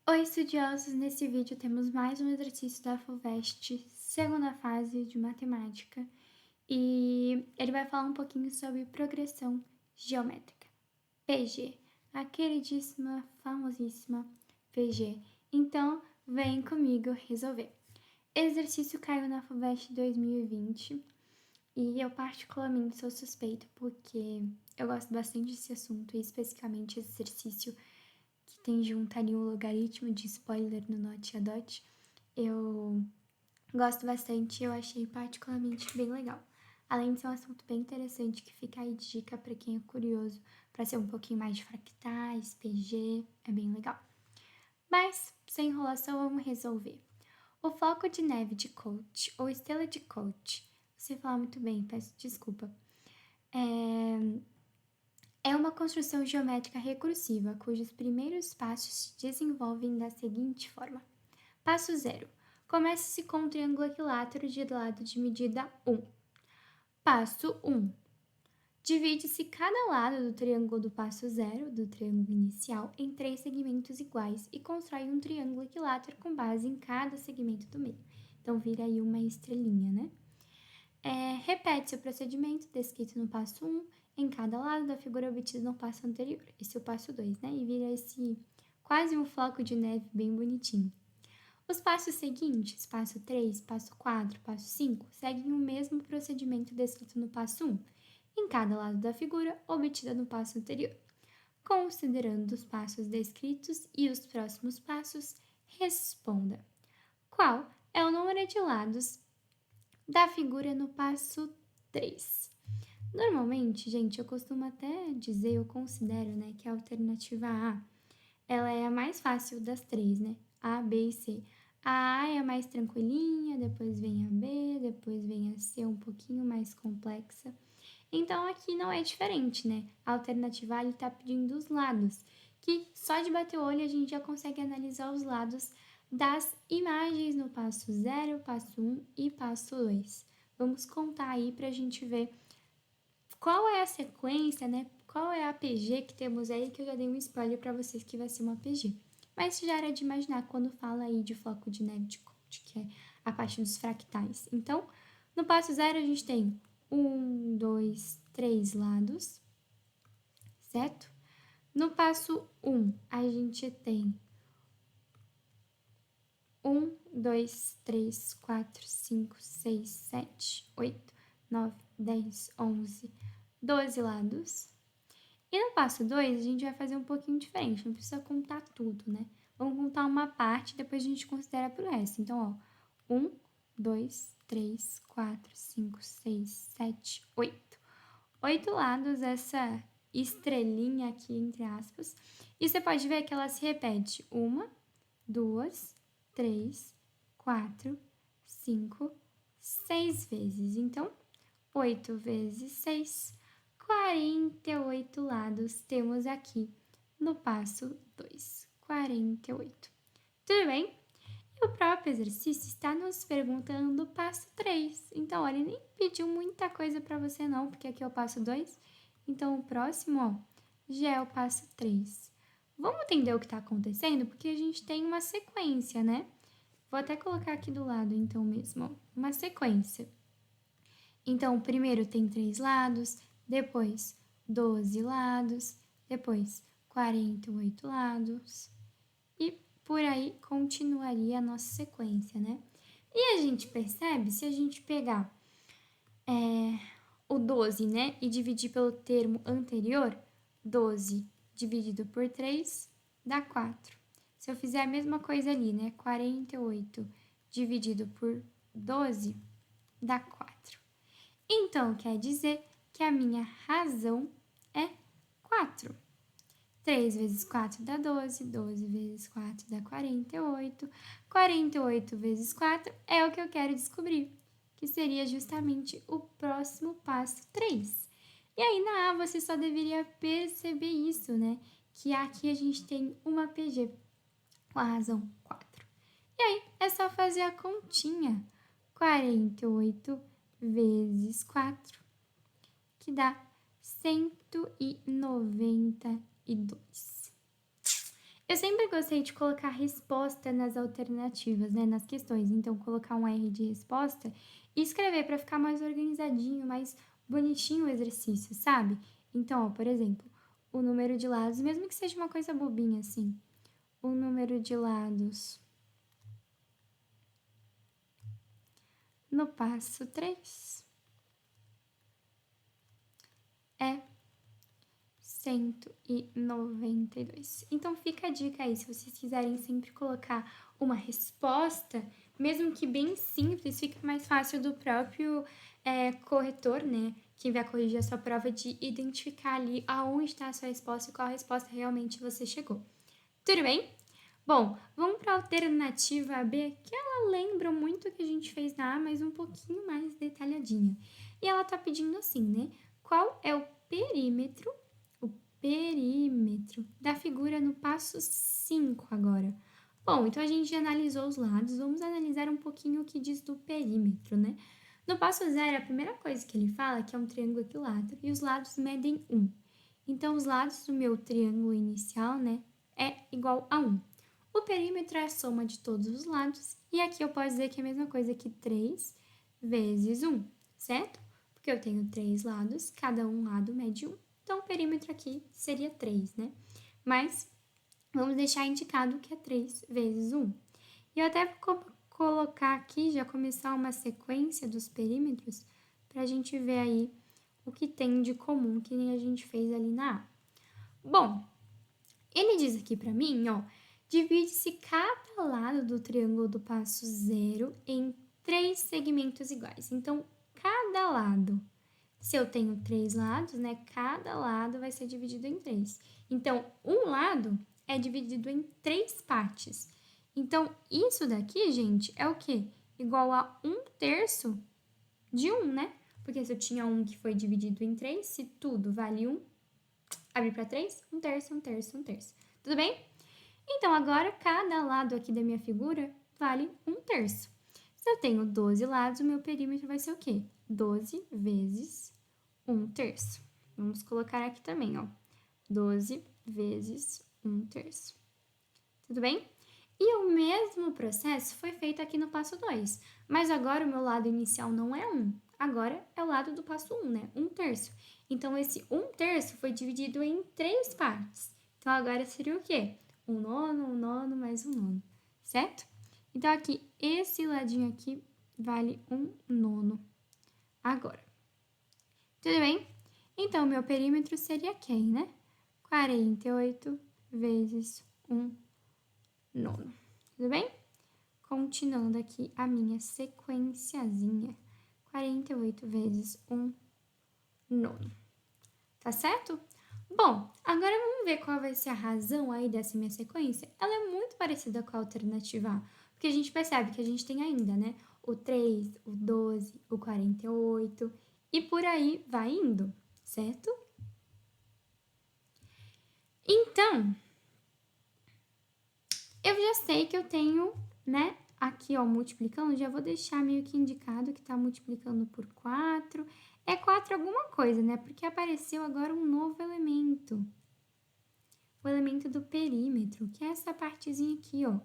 Oi, estudiosos! Nesse vídeo temos mais um exercício da FUVEST, segunda fase de matemática, e ele vai falar um pouquinho sobre progressão geométrica. PG, a queridíssima, famosíssima PG. Então, vem comigo resolver. Exercício caiu na FUVEST 2020 e eu particularmente sou suspeita porque eu gosto bastante desse assunto e especificamente esse exercício que tem junto ali um logaritmo de spoiler no Not a Dot. Eu gosto bastante e eu achei particularmente bem legal. Além de ser um assunto bem interessante que fica aí de dica para quem é curioso para ser um pouquinho mais de fractais, PG, é bem legal. Mas, sem enrolação, vamos resolver. O floco de neve de Coach, ou estrela de Coach, você falar muito bem, peço desculpa, é uma construção geométrica recursiva, cujos primeiros passos se desenvolvem da seguinte forma. Passo 0. Comece-se com um triângulo equilátero de lado de medida 1. Passo 1. Divide-se cada lado do triângulo do passo 0, do triângulo inicial, em 3 segmentos iguais e constrói um triângulo equilátero com base em cada segmento do meio. Então, vira aí uma estrelinha, né? Repete-se o procedimento descrito no passo 1 em cada lado da figura obtida no passo anterior. Esse é o passo 2, né? E vira esse quase um floco de neve bem bonitinho. Os passos seguintes, passo 3, passo 4, passo 5, seguem o mesmo procedimento descrito no passo 1, em cada lado da figura obtida no passo anterior. Considerando os passos descritos e os próximos passos, responda: qual é o número de lados da figura no passo 3? Normalmente, gente, eu costumo até dizer, eu considero, né, que a alternativa A, ela é a mais fácil das três, né? A, B e C. A A é a mais tranquilinha, depois vem a B, depois vem a C um pouquinho mais complexa. Então, aqui não é diferente, né? A alternativa A está pedindo os lados, que só de bater o olho a gente já consegue analisar os lados das imagens no passo 0, passo 1 e passo 2. Vamos contar aí para a gente ver qual é a sequência, né? Qual é a PG que temos aí, que eu já dei um spoiler para vocês que vai ser uma PG. Mas já era de imaginar quando fala aí de floco de neve de Coulomb, que é a parte dos fractais. Então, no passo 0 a gente tem 1, 2, 3 lados, certo? No passo 1 a gente tem 1, 2, 3, 4, 5, 6, 7, 8, 9, 10, 11, 12 lados. E no passo 2, a gente vai fazer um pouquinho diferente, não precisa contar tudo, né? Vamos contar uma parte, depois a gente considera pro resto. Então, ó, 1, 2, 3, 4, 5, 6, 7, 8. 8 lados, essa estrelinha aqui, entre aspas. E você pode ver que ela se repete 1, 2, 3, 4, 5, 6 vezes. Então, 8 vezes 6, 48 lados temos aqui no passo 2. 48. Tudo bem? E o próprio exercício está nos perguntando o passo 3. Então, olha, ele nem pediu muita coisa para você não, porque aqui é o passo 2. Então, o próximo, ó, já é o passo 3. Vamos entender o que está acontecendo? Porque a gente tem uma sequência, né? Vou até colocar aqui do lado, então, mesmo, ó, uma sequência. Então, primeiro tem 3 lados, depois 12 lados, depois 48 lados, e por aí continuaria a nossa sequência, né? E a gente percebe, se a gente pegar o 12, né, e dividir pelo termo anterior, 12 dividido por 3 dá 4. Se eu fizer a mesma coisa ali, né, 48 dividido por 12 dá 4. Então, quer dizer que a minha razão é 4. 3 vezes 4 dá 12, 12 vezes 4 dá 48, 48 vezes 4 é o que eu quero descobrir, que seria justamente o próximo passo 3. E aí na A você só deveria perceber isso, né? Que aqui a gente tem uma PG com a razão 4. E aí é só fazer a continha. 48 vezes 4, que dá 192. Eu sempre gostei de colocar resposta nas alternativas, né, nas questões. Então, colocar um R de resposta e escrever para ficar mais organizadinho, mais bonitinho o exercício, sabe? Então, ó, por exemplo, o número de lados, mesmo que seja uma coisa bobinha assim, o número de lados no passo 3 é 192. Então, fica a dica aí, se vocês quiserem sempre colocar uma resposta, mesmo que bem simples, fica mais fácil do próprio corretor, né? Quem vai corrigir a sua prova, de identificar ali aonde está a sua resposta e qual resposta realmente você chegou. Tudo bem? Bom, vamos para a alternativa B, que ela lembra muito o que a gente fez na A, mas um pouquinho mais detalhadinha. E ela tá pedindo assim, né? Qual é o perímetro da figura no passo 5 agora? Bom, então a gente já analisou os lados, vamos analisar um pouquinho o que diz do perímetro, né? No passo 0, a primeira coisa que ele fala é que é um triângulo equilátero e os lados medem 1. Então, os lados do meu triângulo inicial, né, é igual a 1. O perímetro é a soma de todos os lados, e aqui eu posso dizer que é a mesma coisa que 3 vezes 1, certo? Porque eu tenho 3 lados, cada um lado mede 1, então o perímetro aqui seria 3, né? Mas vamos deixar indicado que é 3 vezes 1. E eu até vou colocar aqui, já começar uma sequência dos perímetros, para a gente ver aí o que tem de comum, que nem a gente fez ali na A. Bom, ele diz aqui para mim, ó, divide-se cada lado do triângulo do passo 0 em 3 segmentos iguais. Então, cada lado, se eu tenho 3 lados, né, cada lado vai ser dividido em 3. Então, um lado é dividido em 3 partes. Então, isso daqui, gente, é o quê? Igual a 1/3 de 1, né? Porque se eu tinha um que foi dividido em 3, se tudo vale 1, abrir para 3, 1/3, 1/3, 1/3. Tudo bem? Então, agora, cada lado aqui da minha figura vale 1/3. Se eu tenho 12 lados, o meu perímetro vai ser o quê? 12 vezes 1/3. Vamos colocar aqui também, ó. 12 vezes 1/3. Tudo bem? E o mesmo processo foi feito aqui no passo 2. Mas agora o meu lado inicial não é 1. Agora é o lado do passo 1, né? 1/3. Então, esse 1/3 foi dividido em 3 partes. Então, agora seria o quê? 1/9 mais 1/9, certo? Então, aqui, esse ladinho aqui vale 1/9 agora. Tudo bem? Então, meu perímetro seria quem, né? 48 vezes 1/9. Tudo bem? Continuando aqui a minha sequenciazinha. 48 vezes 1/9. Tá certo? Bom, agora vamos ver qual vai ser a razão aí dessa minha sequência. Ela é muito parecida com a alternativa A, porque a gente percebe que a gente tem ainda, né? O 3, o 12, o 48 e por aí vai indo, certo? Então, eu já sei que eu tenho, né, aqui, ó, multiplicando, já vou deixar meio que indicado que tá multiplicando por 4. É 4 alguma coisa, né? Porque apareceu agora um novo elemento. O elemento do perímetro, que é essa partezinha aqui, ó.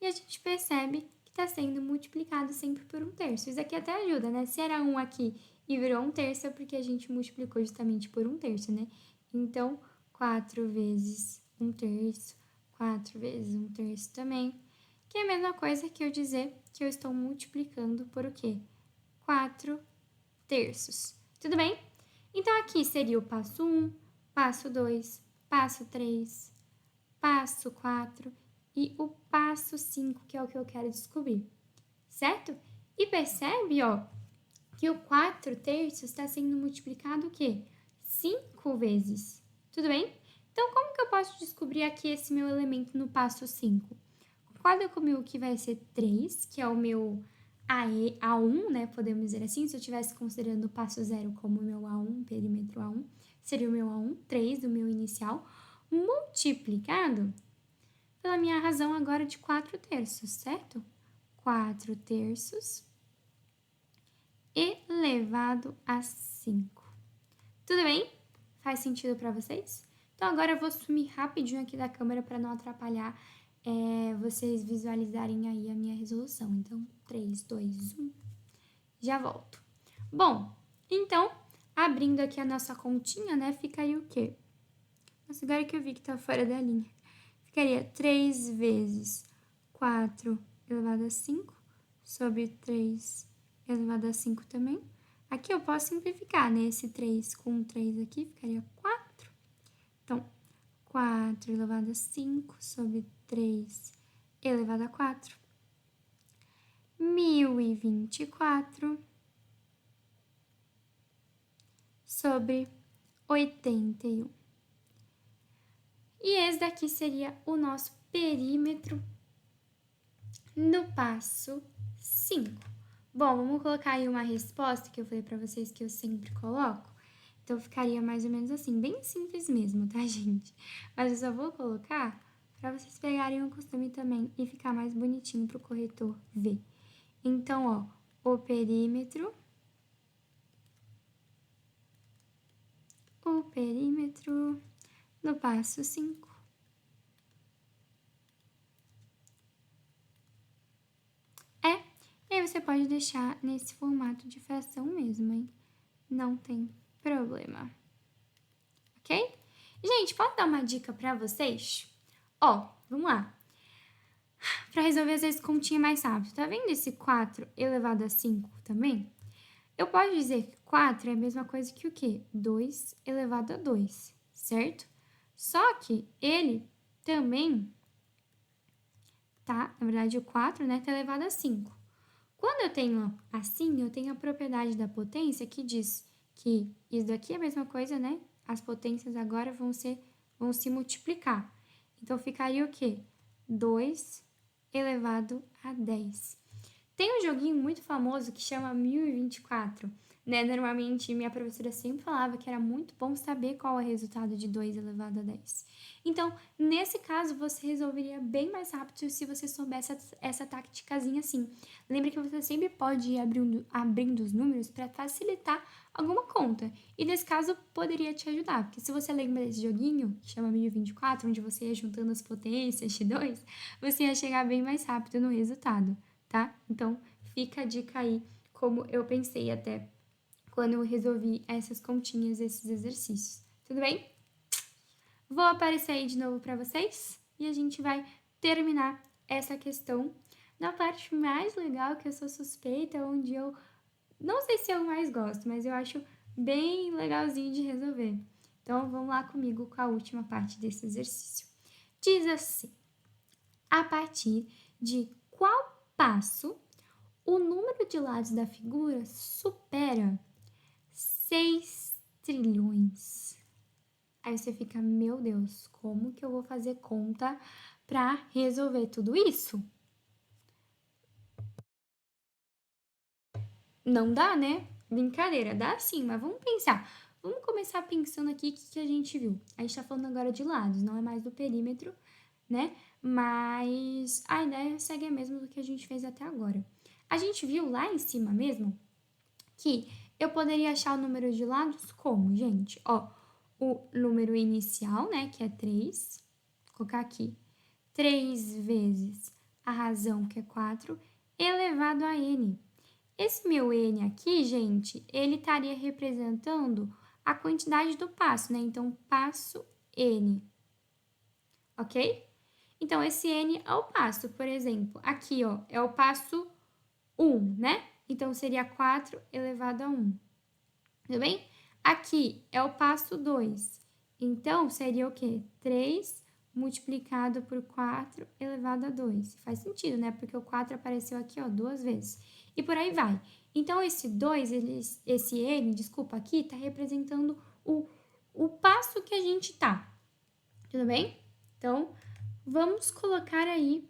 E a gente percebe que tá sendo multiplicado sempre por 1/3. Isso aqui até ajuda, né? Se era 1 aqui e virou 1/3, é porque a gente multiplicou justamente por 1/3, né? Então, 4 vezes 1/3, 4 vezes 1/3 também, que é a mesma coisa que eu dizer que eu estou multiplicando por o quê? 4/3. Tudo bem? Então, aqui seria o passo 1, passo 2, passo 3, passo 4 e o passo 5, que é o que eu quero descobrir, certo? E percebe, ó, que o 4/3 está sendo multiplicado o quê? 5 vezes. Tudo bem? Então, como que eu posso descobrir aqui esse meu elemento no passo 5? Concorda comigo que vai ser 3, que é o meu A1, né? Podemos dizer assim, se eu estivesse considerando o passo 0 como o meu A1, perímetro A1, seria o meu A1, 3 do meu inicial, multiplicado pela minha razão agora de 4/3, certo? 4/3 elevado a 5. Tudo bem? Faz sentido para vocês? Então, agora eu vou sumir rapidinho aqui da câmera para não atrapalhar vocês visualizarem aí a minha resolução. Então, 3, 2, 1, já volto. Bom, então, abrindo aqui a nossa continha, né, ficaria o quê? Nossa, agora que eu vi que tá fora da linha. Ficaria 3 vezes 4 elevado a 5 sobre 3 elevado a 5 também. Aqui eu posso simplificar, né? Esse 3 com 3 aqui ficaria 4. Então, 4 elevado a 5 sobre 3 elevado a 4. 1024 sobre 81. E esse daqui seria o nosso perímetro no passo 5. Bom, vamos colocar aí uma resposta que eu falei para vocês que eu sempre coloco. Então, ficaria mais ou menos assim, bem simples mesmo, tá, gente? Mas eu só vou colocar para vocês pegarem o costume também e ficar mais bonitinho para o corretor ver. Então, ó, o perímetro no passo 5. E aí você pode deixar nesse formato de fração mesmo, hein? Não tem problema. Ok? Gente, posso dar uma dica pra vocês? Ó, vamos lá. Pra resolver essa continha mais rápido, tá vendo esse 4 elevado a 5 também? Eu posso dizer que 4 é a mesma coisa que o quê? 2 elevado a 2, certo? Só que ele também tá, na verdade, o 4, né, tá elevado a 5. Quando eu tenho assim, eu tenho a propriedade da potência que diz que isso daqui é a mesma coisa, né? As potências agora vão se multiplicar. Então, ficaria o quê? 2 elevado a 10. Tem um joguinho muito famoso que chama 1024, né? Normalmente, minha professora sempre falava que era muito bom saber qual é o resultado de 2 elevado a 10. Então, nesse caso, você resolveria bem mais rápido se você soubesse essa táticazinha assim. Lembre que você sempre pode ir abrindo os números para facilitar alguma conta. E nesse caso, poderia te ajudar. Porque se você lembra desse joguinho, que chama 1024, onde você ia juntando as potências de 2, você ia chegar bem mais rápido no resultado, tá? Então, fica a dica aí, como eu pensei até quando eu resolvi essas continhas, esses exercícios. Tudo bem? Vou aparecer aí de novo para vocês e a gente vai terminar essa questão na parte mais legal, que eu sou suspeita, onde eu não sei se eu mais gosto, mas eu acho bem legalzinho de resolver. Então, vamos lá comigo com a última parte desse exercício. Diz assim: a partir de qual passo o número de lados da figura supera 6 trilhões? Aí você fica, meu Deus, como que eu vou fazer conta para resolver tudo isso? Não dá, né? Brincadeira, dá sim, mas vamos pensar. Vamos começar pensando aqui o que a gente viu. A gente tá falando agora de lados, não é mais do perímetro, né? Mas a ideia segue a mesma do que a gente fez até agora. A gente viu lá em cima mesmo que eu poderia achar o número de lados como, gente? Ó, o número inicial, né, que é 3. Vou colocar aqui. 3 vezes a razão, que é 4, elevado a n. Esse meu n aqui, gente, ele estaria representando a quantidade do passo, né? Então, passo n, ok? Então, esse n é o passo, por exemplo, aqui, ó, é o passo 1, né? Então, seria 4 elevado a 1, tudo bem? Aqui é o passo 2, então, seria o quê? 3 multiplicado por 4 elevado a 2. Faz sentido, né? Porque o 4 apareceu aqui, ó, 2 vezes. E por aí vai. Então, esse 2, esse n, desculpa, aqui, tá representando o passo que a gente tá. Tudo bem? Então, vamos colocar aí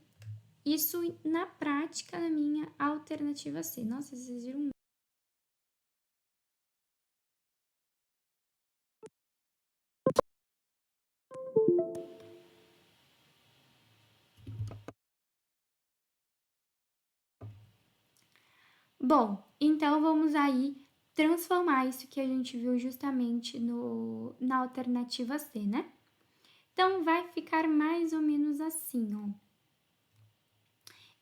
isso na prática na minha alternativa C. Nossa, vocês viram? Bom, então vamos aí transformar isso que a gente viu justamente na alternativa C, né? Então, vai ficar mais ou menos assim, ó.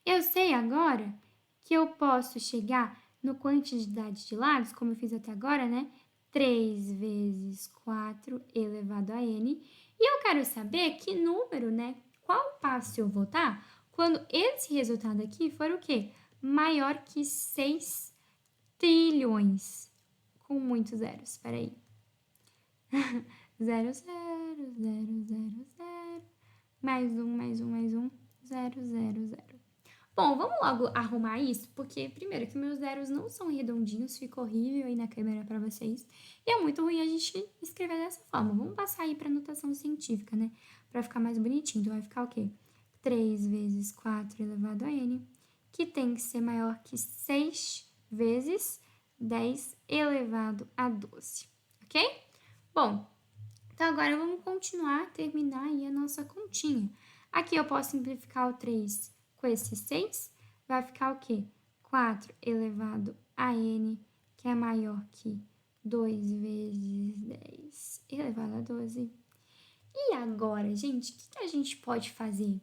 Eu sei agora que eu posso chegar no quantidade de lados, como eu fiz até agora, né? 3 vezes 4 elevado a n. E eu quero saber que número, né? Qual passo eu vou estar quando esse resultado aqui for o quê? Maior que 6 trilhões. Com muitos zeros, espera aí. 0, 0, 0, 0, 0, mais um, mais um, mais um, 0, 0, 0. Bom, vamos logo arrumar isso, porque primeiro que meus zeros não são redondinhos, fica horrível aí na câmera para vocês. E é muito ruim a gente escrever dessa forma. Vamos passar aí para notação científica, né? Para ficar mais bonitinho. Então vai ficar o quê? 3 vezes 4 elevado a n, que tem que ser maior que 6 vezes 10 elevado a 12, ok? Bom, então agora vamos continuar, terminar aí a nossa continha. Aqui eu posso simplificar o 3 com esse 6, vai ficar o quê? 4 elevado a n, que é maior que 2 vezes 10 elevado a 12. E agora, gente, o que a gente pode fazer?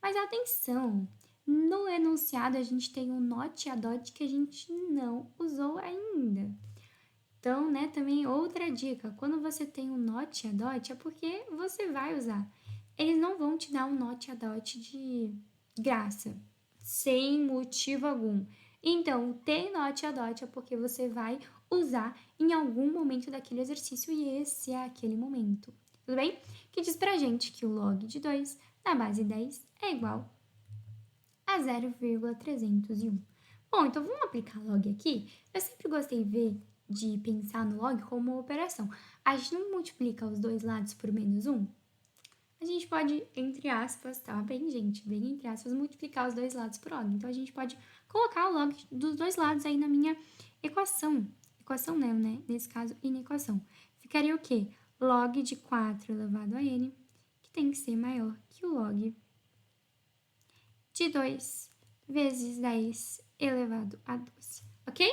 Mas atenção, no enunciado a gente tem um not e a dot que a gente não usou ainda. Então, né, também outra dica, quando você tem um not e a dot é porque você vai usar. Eles não vão te dar um not e a dot de graça, sem motivo algum. Então, ter not e a dot é porque você vai usar em algum momento daquele exercício e esse é aquele momento. Tudo bem? Que diz pra gente que o log de 2 na base 10 é igual a 0,301. Bom, então vamos aplicar log aqui. Eu sempre gostei de pensar no log como uma operação. A gente não multiplica os dois lados por menos 1? A gente pode, entre aspas, tá bem, gente, bem entre aspas, multiplicar os dois lados por log. Então, a gente pode colocar o log dos dois lados aí na minha equação. Equação não, né? Nesse caso, inequação. Ficaria o quê? Log de 4 elevado a n, que tem que ser maior que o log de 2 vezes 10 elevado a 12, ok?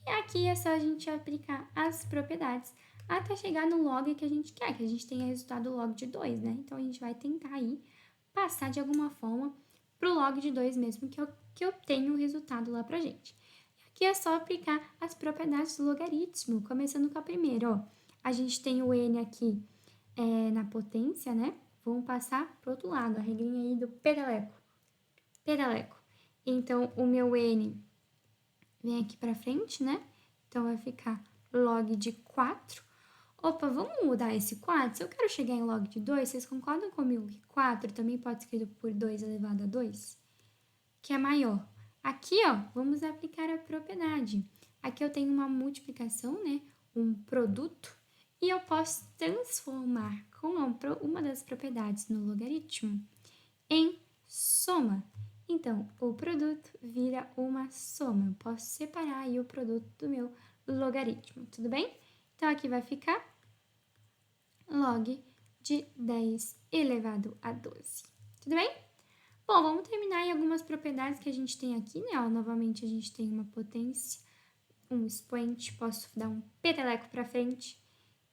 E aqui é só a gente aplicar as propriedades até chegar no log que a gente quer, que a gente tenha resultado log de 2, né? Então, a gente vai tentar aí passar de alguma forma pro log de 2 mesmo, que eu tenho o resultado lá pra gente. Aqui é só aplicar as propriedades do logaritmo, começando com a primeira, ó. A gente tem o n aqui na potência, né? Vamos passar pro outro lado, a regrinha aí do pedaleco. Então, o meu n vem aqui pra frente, né? Então, vai ficar log de 4. Opa, vamos mudar esse 4? Se eu quero chegar em log de 2, vocês concordam comigo que 4 também pode ser escrito por 2 elevado a 2? Que é maior. Aqui, ó, vamos aplicar a propriedade. Aqui eu tenho uma multiplicação, né? Um produto. E eu posso transformar com uma das propriedades no logaritmo em soma. Então, o produto vira uma soma. Eu posso separar aí o produto do meu logaritmo, tudo bem? Então, aqui vai ficar log de 10 elevado a 12, tudo bem? Bom, vamos terminar aí algumas propriedades que a gente tem aqui, né? Ó, novamente, a gente tem uma potência, um expoente, posso dar um peteleco para frente.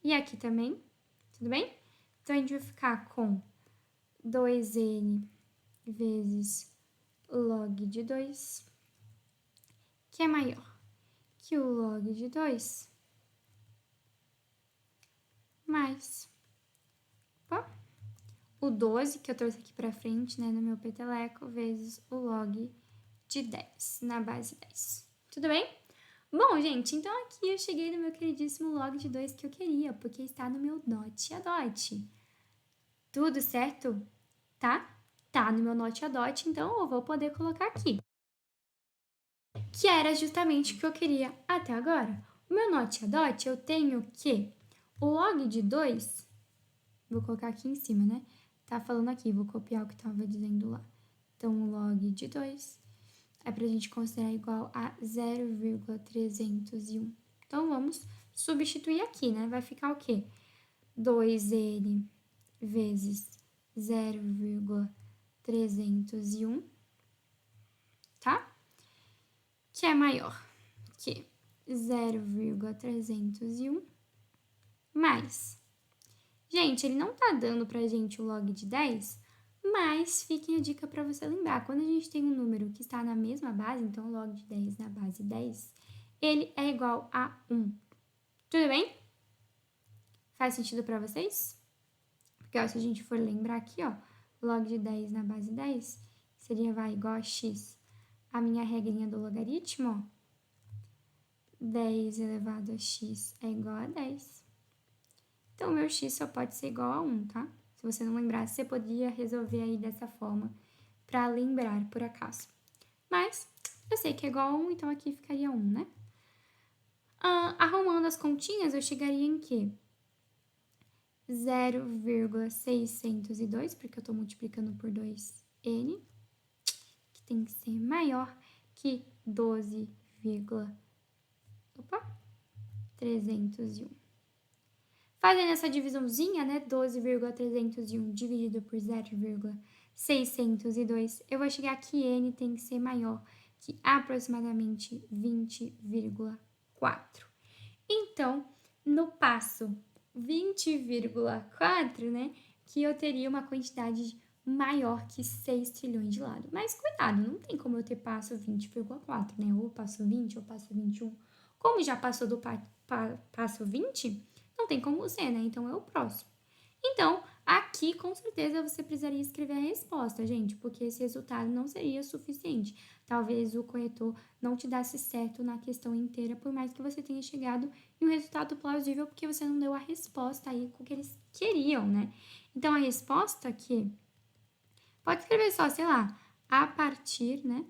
E aqui também, tudo bem? Então, a gente vai ficar com 2n vezes log de 2, que é maior que o log de 2, mais o 12, que eu trouxe aqui pra frente, né, no meu peteleco, vezes o log de 10, na base 10. Tudo bem? Bom, gente, então aqui eu cheguei no meu queridíssimo log de 2 que eu queria, porque está no meu not a dot. Tudo certo? Tá? Tá no meu not a dot, então eu vou poder colocar aqui. Que era justamente o que eu queria até agora. O meu not a dot, eu tenho que o log de 2, vou colocar aqui em cima, né? Tá falando aqui, vou copiar o que tava dizendo lá. Então, o log de 2 é pra gente considerar igual a 0,301. Então, vamos substituir aqui, né? Vai ficar o quê? 2n vezes 0,301, tá? Que é maior que 0,301 mais Gente, ele não tá dando pra gente o log de 10, mas fiquem a dica para você lembrar. Quando a gente tem um número que está na mesma base, então log de 10 na base 10, ele é igual a 1. Tudo bem? Faz sentido para vocês? Porque ó, se a gente for lembrar aqui, ó, log de 10 na base 10 seria vai igual a x. A minha regrinha do logaritmo, ó, 10 elevado a x é igual a 10. Então, o meu x só pode ser igual a 1, tá? Se você não lembrar, você poderia resolver aí dessa forma para lembrar por acaso. Mas eu sei que é igual a 1, então aqui ficaria 1, né? Arrumando as continhas, eu chegaria em quê? 0,602, porque eu estou multiplicando por 2n, que tem que ser maior que 12,301. Fazendo essa divisãozinha, né, 12,301 dividido por 0,602, eu vou chegar que n tem que ser maior que aproximadamente 20,4. Então, no passo 20,4, né, que eu teria uma quantidade maior que 6 trilhões de lado. Mas cuidado, não tem como eu ter passo 20,4, né? Ou passo 20 ou passo 21. Como já passou do passo 20, não tem como ser, né? Então é o próximo. Então, aqui com certeza você precisaria escrever a resposta, gente, porque esse resultado não seria suficiente. Talvez o corretor não te desse certo na questão inteira, por mais que você tenha chegado em um resultado plausível, porque você não deu a resposta aí com o que eles queriam, né? Então, a resposta aqui, pode escrever só, sei lá, a partir, né,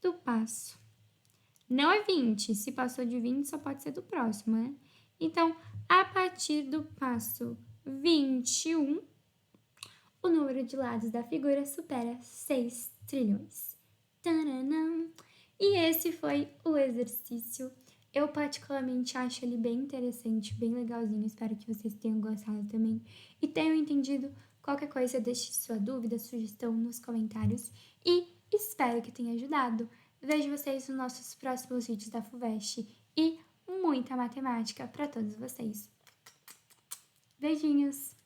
do passo. Não é 20, se passou de 20 só pode ser do próximo, né? Então, a partir do passo 21, o número de lados da figura supera 6 trilhões. Taranã! E esse foi o exercício. Eu particularmente acho ele bem interessante, bem legalzinho. Espero que vocês tenham gostado também e tenham entendido. Qualquer coisa, deixe sua dúvida, sugestão nos comentários e espero que tenha ajudado. Vejo vocês nos nossos próximos vídeos da FUVEST e muita matemática para todos vocês. Beijinhos!